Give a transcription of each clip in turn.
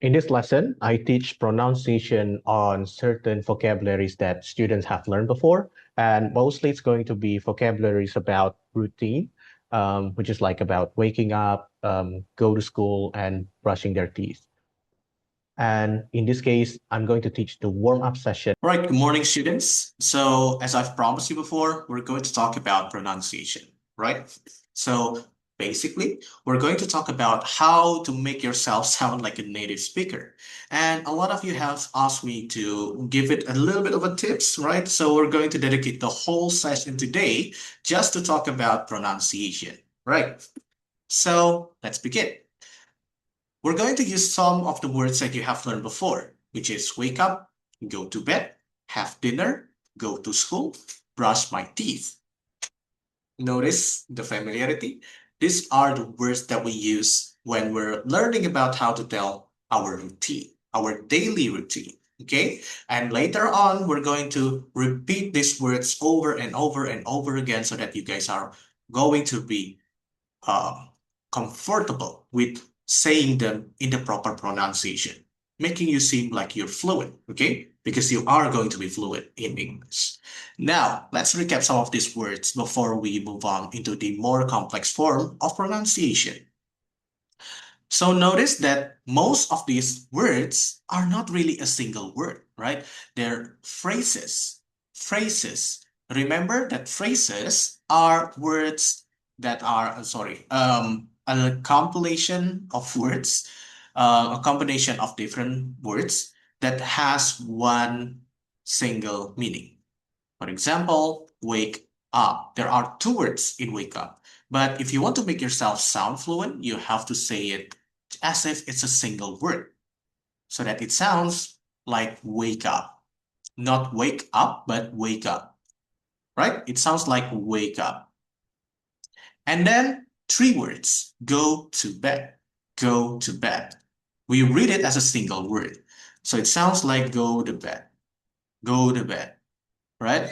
In this lesson, I teach pronunciation on certain vocabularies that students have learned before, and mostly it's going to be vocabularies about routine, which is like about waking up, go to school, and brushing their teeth. And in this case, I'm going to teach the warm-up session. All right, good morning, students. So, as I've promised you before, we're going to talk about pronunciation, right? So, basically, we're going to talk about how to make yourself sound like a native speaker. And a lot of you have asked me to give it a little bit of a tips, right? So, we're going to dedicate the whole session today just to talk about pronunciation, right? So, let's begin. We're going to use some of the words that you have learned before, which is wake up, go to bed, have dinner, go to school, brush my teeth. Notice the familiarity? These are the words that we use when we're learning about how to tell our routine, our daily routine. Okay? And later on, we're going to repeat these words over and over and over again so that you guys are going to be uh, comfortable with saying them in the proper pronunciation, making you seem like you're fluent, okay? Because you are going to be fluent in English. Now, let's recap some of these words before we move on into the more complex form of pronunciation. So notice that most of these words are not really a single word, right? They're phrases. Phrases. Remember that phrases are words that are, a compilation of words, a combination of different words that has one single meaning. For example, wake up. There are two words in wake up. But if you want to make yourself sound fluent, you have to say it as if it's a single word so that it sounds like wake up. Not wake up, but wake up, right? It sounds like wake up. And then three words go to bed, go to bed. We read it as a single word. So it sounds like go to bed, right?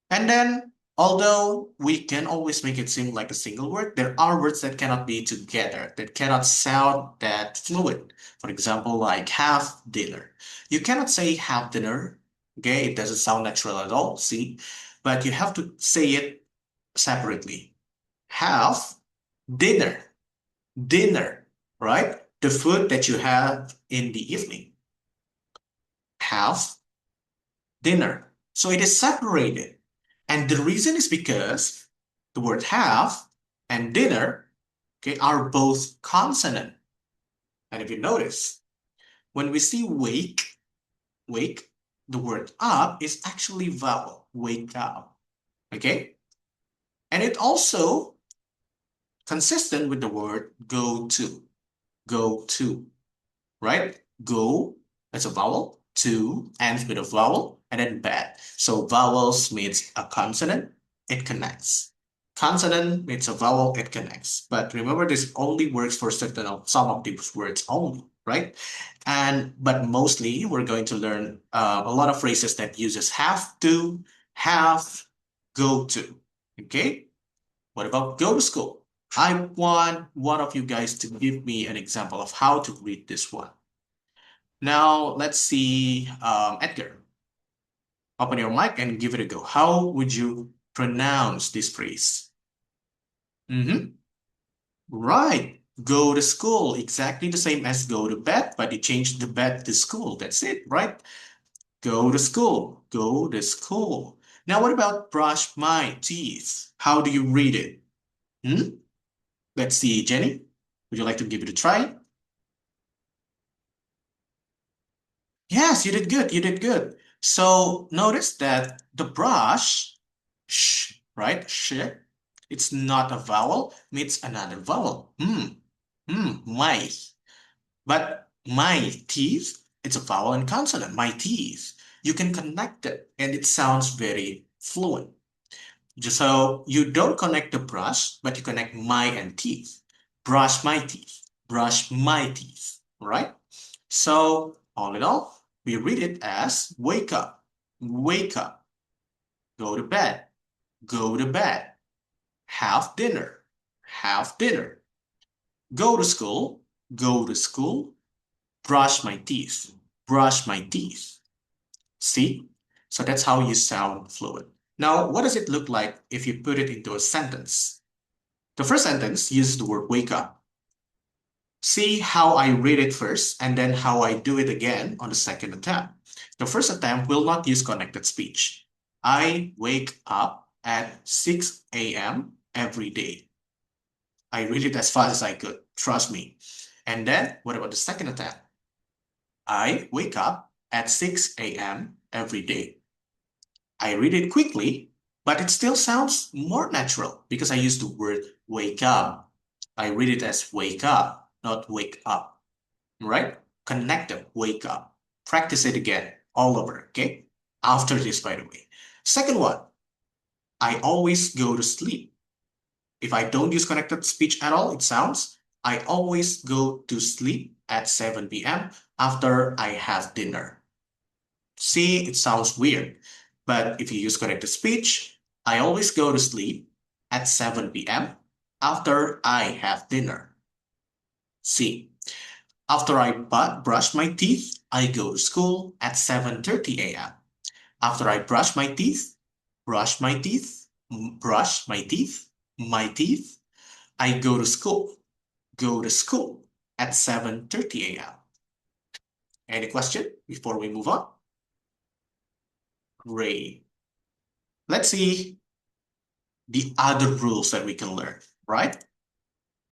And then, although we can always make it seem like a single word, there are words that cannot be together, that cannot sound that fluid. For example, like have dinner. You cannot say have dinner, okay? It doesn't sound natural at all, see? But you have to say it separately. Have dinner, dinner, right? The food that you have in the evening. Have dinner. So it is separated. And the reason is because the word have and dinner, okay, are both consonant. And if you notice, when we see wake, the word up is actually vowel, wake up, okay? And it also consistent with the word go to, right? Go as a vowel, to ends with a vowel, and then bed. So vowels means a consonant, it connects. Consonant means a vowel, it connects. But remember, this only works for certain of some of these words only, right? And but mostly we're going to learn a lot of phrases that uses have to, have, go to. Okay. What about go to school? I want one of you guys to give me an example of how to read this one. Now, let's see, Edgar, open your mic and give it a go. How would you pronounce this phrase? Mm-hmm. Right. Go to school. Exactly the same as go to bed, but you changed the bed to school. That's it, right? Go to school. Go to school. Now, what about brush my teeth? How do you read it? Hmm? Let's see, Jenny. Would you like to give it a try? Yes, you did good. You did good. So notice that the brush, right? It's not a vowel, it's another vowel. My. But my teeth, it's a vowel and consonant. My teeth. You can connect it, and it sounds very fluent. Just so you don't connect the brush, but you connect my and teeth. Brush my teeth. Brush my teeth. Right? So, all in all, we read it as wake up, go to bed, go to bed, have dinner, go to school, brush my teeth, brush my teeth. See? So that's how you sound fluent. Now, what does it look like if you put it into a sentence? The first sentence uses the word wake up. See how I read it first and then how I do it again on the second attempt. The first attempt will not use connected speech. I wake up at 6 a.m. every day. I read it as fast as I could, trust me. And then, what about the second attempt? I wake up at 6 a.m. every day. I read it quickly, but it still sounds more natural because I use the word wake up. I read it as wake up, not wake up, right? Connect them, wake up. Practice it again, all over, okay? After this, by the way. Second one, I always go to sleep. If I don't use connected speech at all, it sounds, I always go to sleep at 7 p.m. after I have dinner. See, it sounds weird, but if you use connected speech, I always go to sleep at 7 p.m. after I have dinner. See, after I brush my teeth, I go to school at 7:30 a.m. After I brush my teeth, brush my teeth, brush my teeth, I go to school at 7:30 a.m. Any question before we move on? Great. Let's see the other rules that we can learn, right?